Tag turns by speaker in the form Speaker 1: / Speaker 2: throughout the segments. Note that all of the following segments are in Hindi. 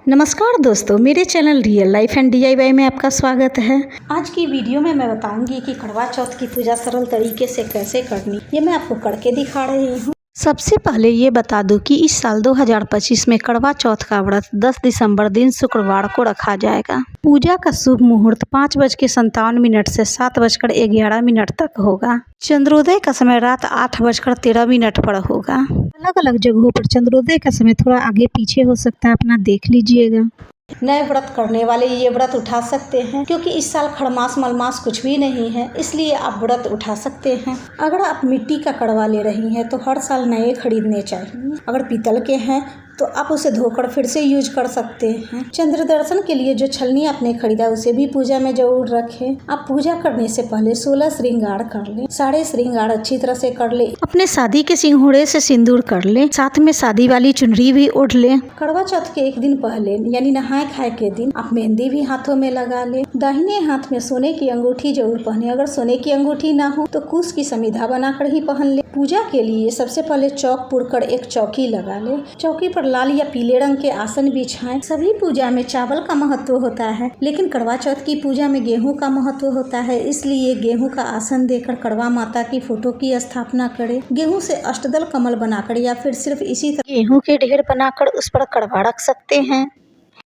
Speaker 1: नमस्कार दोस्तों, मेरे channel real life and DIY में आपका स्वागत है। आज की वीडियो में मैं बताऊंगी कि करवा चौथ की पूजा सरल तरीके से कैसे करनी, ये मैं आपको करके दिखा रही हूँ। सबसे पहले ये बता दूं कि इस साल 2025 में करवा चौथ का व्रत 10 दिसंबर दिन शुक्रवार को रखा जाएगा। पूजा का शुभ मुहूर्त 5:57 से 7:11 तक होगा। चंद्रोदय का समय रात 8:13 पर होगा। अलग अलग जगहों पर चंद्रोदय का समय थोड़ा आगे पीछे हो सकता है, अपना देख लीजिएगा। नए व्रत करने वाले ये व्रत उठा सकते हैं, क्योंकि इस साल खड़मास मलमास कुछ भी नहीं है, इसलिए आप व्रत उठा सकते हैं। अगर आप मिट्टी का कड़वा ले रही हैं तो हर साल नए खरीदने चाहिए। अगर पीतल के हैं तो आप उसे धोकर फिर से यूज कर सकते हैं। चंद्र दर्शन के लिए जो छलनी आपने खरीदा उसे भी पूजा में जरूर रखें। आप पूजा करने से पहले 16 श्रृंगार कर लें। सारे श्रृंगार अच्छी तरह से कर ले। अपने शादी के सिंघोड़े से सिंदूर कर ले, साथ में शादी वाली चुनरी भी ओढ़ ले। करवा चौथ के एक दिन पहले यानी नहाए खाए के दिन आप मेहंदी भी हाथों में लगा ले। दाहिने हाथ में सोने की अंगूठी जरूर पहने। अगर सोने की अंगूठी ना हो तो कुश की समिधा बनाकर ही पहन ले। पूजा के लिए सबसे पहले चौक पुरकर एक चौकी लगा ले। चौकी पर लाल या पीले रंग के आसन बिछाएं। सभी पूजा में चावल का महत्व होता है, लेकिन करवा चौथ की पूजा में गेहूं का महत्व होता है, इसलिए गेहूं का आसन देकर करवा माता की फोटो की स्थापना करें। गेहूं से अष्टदल कमल बनाकर या फिर सिर्फ इसी तरह गेहूं के ढेर बनाकर उस पर कड़वा रख सकते हैं।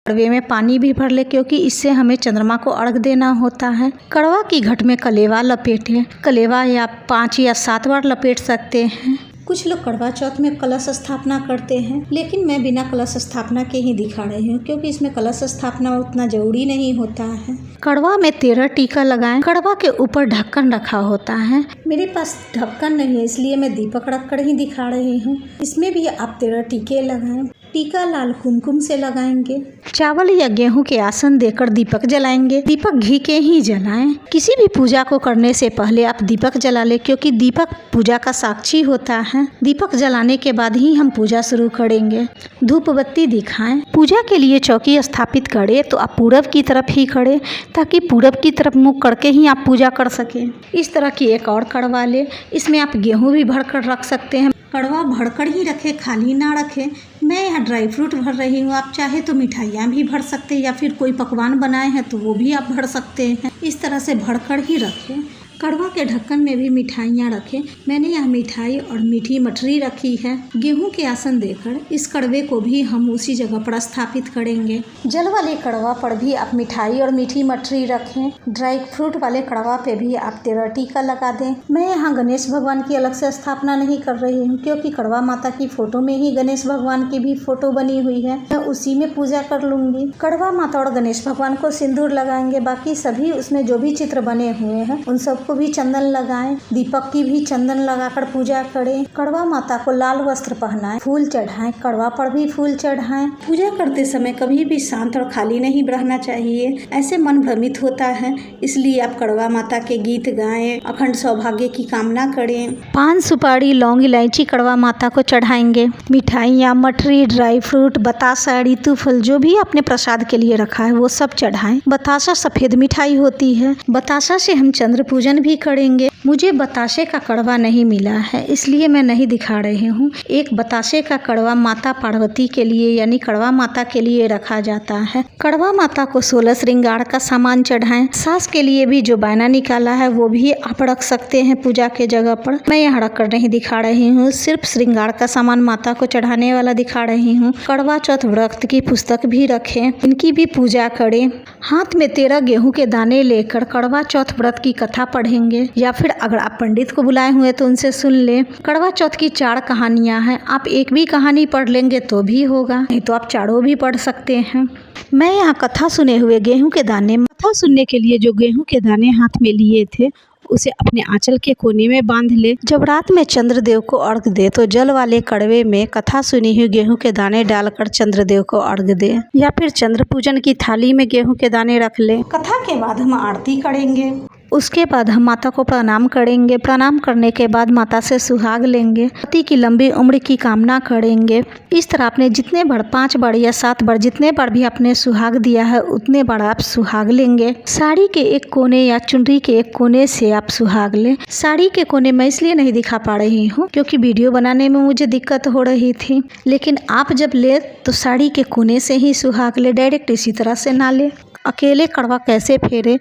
Speaker 1: कड़वे में पानी भी भर ले, क्योंकि इससे हमें चंद्रमा को अर्घ देना होता है। कड़वा की घट में कलेवा लपेटें। कलेवा या 5 या 7 बार लपेट सकते हैं। कुछ लोग करवा चौथ में कलश स्थापना करते हैं, लेकिन मैं बिना कलश स्थापना के ही दिखा रही हूँ, क्योंकि इसमें कलश स्थापना उतना जरूरी नहीं होता है। कड़वा में 13 टीका लगाएं। कड़वा के ऊपर ढक्कन रखा होता है। मेरे पास ढक्कन नहीं है, इसलिए मैं दीपक रखकर ही दिखा रही हूँ। इसमें भी आप 13 टीके लगाएं। टीका लाल कुमकुम से लगाएंगे। चावल या गेहूं के आसन देकर दीपक जलाएंगे। दीपक घी के ही जलाएं। किसी भी पूजा को करने से पहले आप दीपक जला ले, क्योंकि दीपक पूजा का साक्षी होता है। दीपक जलाने के बाद ही हम पूजा शुरू करेंगे। धूप बत्ती दिखाएं। पूजा के लिए चौकी स्थापित करें तो आप पूरब की तरफ ही खड़े, ताकि पूरब की तरफ मुख करके ही आप पूजा कर सकें। इस तरह की एक और कड़वा ले। इसमें आप गेहूं भी भरकर रख सकते हैं। कड़वा भरकर ही रखें, खाली ना रखें। मैं यहाँ ड्राई फ्रूट भर रही हूँ, आप चाहे तो मिठाइयाँ भी भर सकते हैं, या फिर कोई पकवान बनाए हैं तो वो भी आप भर सकते हैं। इस तरह से भरकर ही रखें। कड़वा के ढक्कन में भी मिठाइयाँ रखें। मैंने यहाँ मिठाई और मीठी मठरी रखी है। गेहूं के आसन देकर इस कड़वे को भी हम उसी जगह पर स्थापित करेंगे। जल वाले कड़वा पर भी आप मिठाई और मीठी मठरी रखें। ड्राई फ्रूट वाले कड़वा पे भी आप 13 टीका लगा दें। मैं यहाँ गणेश भगवान की अलग से स्थापना नहीं कर रही हूँ, क्योंकि कड़वा माता की फोटो में ही गणेश भगवान की भी फोटो बनी हुई है। मैं उसी में पूजा कर लूंगी। कड़वा माता और गणेश भगवान को सिंदूर लगाएंगे। बाकी सभी उसमें जो भी चित्र बने हुए हैं उन सबको भी चंदन लगाएं। दीपक की भी चंदन लगाकर पूजा करें। कड़वा माता को लाल वस्त्र पहनाएं, फूल चढ़ाएं। कड़वा पर भी फूल चढ़ाएं। पूजा करते समय कभी भी शांत और खाली नहीं रहना चाहिए, ऐसे मन भ्रमित होता है। इसलिए आप कड़वा माता के गीत गाएं, अखंड सौभाग्य की कामना करें। पान सुपारी लौंग इलायची कड़वा माता को चढ़ाएंगे। मिठाइयाँ मठरी ड्राई फ्रूट बतासा ऋतु फल जो भी आपने प्रसाद के लिए रखा है वो सब चढ़ाएं। बतासा सफेद मिठाई होती है। बतासा से हम चंद्र पूजन भी करेंगे। मुझे बतासे का कड़वा नहीं मिला है, इसलिए मैं नहीं दिखा रही हूँ। एक बतासे का कड़वा माता पार्वती के लिए यानी कड़वा माता के लिए रखा जाता है। कड़वा माता को 16 श्रृंगार का सामान चढ़ाएं। सास के लिए भी जो बायना निकाला है वो भी आप रख सकते हैं पूजा के जगह पर। मैं यहाँ रखकर नहीं दिखा रही हूँ, सिर्फ श्रृंगार का सामान माता को चढ़ाने वाला दिखा रही हूँ। कड़वा चौथ व्रत की पुस्तक भी रखें, इनकी भी पूजा करें। हाथ में 13 गेहूं के दाने लेकर करवा चौथ व्रत की कथा पढ़ेंगे, या फिर अगर आप पंडित को बुलाए हुए तो उनसे सुन ले। करवा चौथ की 4 कहानियां हैं, आप एक भी कहानी पढ़ लेंगे तो भी होगा, नहीं तो आप चारों भी पढ़ सकते हैं। मैं यहाँ कथा सुने हुए गेहूं के दाने, कथा सुनने के लिए जो गेहूं के दाने हाथ में लिए थे उसे अपने आंचल के कोने में बांध ले। जब रात में चंद्रदेव को अर्घ दे तो जल वाले कड़वे में कथा सुनी हुई गेहूं के दाने डालकर चंद्रदेव को अर्घ दे, या फिर चंद्र पूजन की थाली में गेहूं के दाने रख ले। कथा के बाद हम आरती करेंगे। उसके बाद हम माता को प्रणाम करेंगे। प्रणाम करने के बाद माता से सुहाग लेंगे, पति की लंबी उम्र की कामना करेंगे। इस तरह आपने जितने बार 5 बार या 7 बार जितने बार भी आपने सुहाग दिया है उतने बार आप सुहाग लेंगे। साड़ी के एक कोने या चुनरी के एक कोने से आप सुहाग लें। साड़ी के कोने मैं इसलिए नहीं दिखा पा रही हूँ क्योंकि वीडियो बनाने में मुझे दिक्कत हो रही थी, लेकिन आप जब ले तो साड़ी के कोने से ही सुहाग ले, डायरेक्ट इसी तरह से ना ले। अकेले कड़वा कैसे फेरे,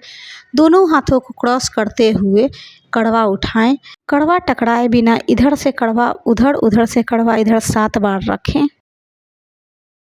Speaker 1: दोनों हाथों को क्रॉस करते हुए कड़वा उठाएं। कड़वा टकराए बिना इधर से कड़वा उधर, उधर से कड़वा इधर 7 बार रखें।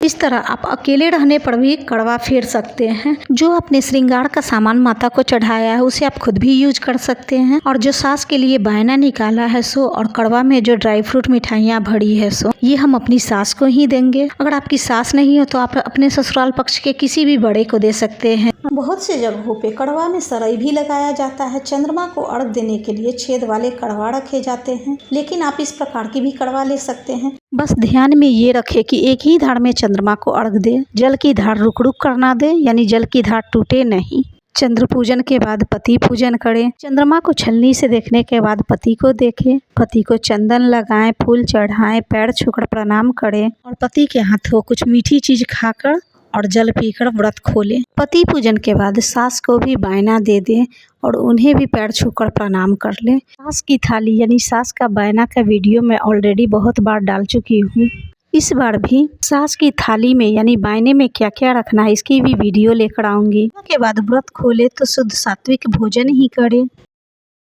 Speaker 1: इस तरह आप अकेले रहने पर भी कड़वा फेर सकते हैं। जो आपने श्रृंगार का सामान माता को चढ़ाया है उसे आप खुद भी यूज कर सकते हैं, और जो सास के लिए बायना निकाला है सो, और कड़वा में जो ड्राई फ्रूट मिठाइयाँ भरी है सो, ये हम अपनी सास को ही देंगे। अगर आपकी सास नहीं हो तो आप अपने ससुराल पक्ष के किसी भी बड़े को दे सकते हैं। बहुत से जगहों पे कड़वा में सरई भी लगाया जाता है। चंद्रमा को अर्घ देने के लिए छेद वाले कड़वा रखे जाते हैं, लेकिन आप इस प्रकार की भी कड़वा ले सकते हैं। बस ध्यान में ये रखें कि एक ही धार में चंद्रमा को अर्घ दे, जल की धार रुक रुक करना दे, यानी जल की धार टूटे नहीं। चंद्र पूजन के बाद पति पूजन करें। चंद्रमा को छलनी से देखने के बाद पति को देखें, पति को चंदन लगाएं, फूल चढ़ाएं, पैर छूकर प्रणाम करें और पति के हाथों कुछ मीठी चीज खाकर और जल पीकर व्रत खोलें। पति पूजन के बाद सास को भी बायना दे दें और उन्हें भी पैर छूकर प्रणाम कर लें। सास की थाली यानी सास का बायना का वीडियो मैं ऑलरेडी बहुत बार डाल चुकी हूँ। इस बार भी सास की थाली में यानी बायने में क्या क्या रखना है इसकी भी वीडियो लेकर आऊँगी। उसके बाद व्रत खोले तो शुद्ध सात्विक भोजन ही करें।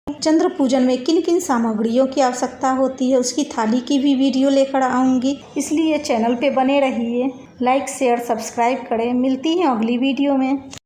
Speaker 1: चंद्र पूजन में किन किन सामग्रियों की आवश्यकता होती है उसकी थाली की भी वीडियो लेकर आऊँगी, इसलिए चैनल पे बने रहिए। लाइक शेयर सब्सक्राइब करें। मिलती हैं अगली वीडियो में।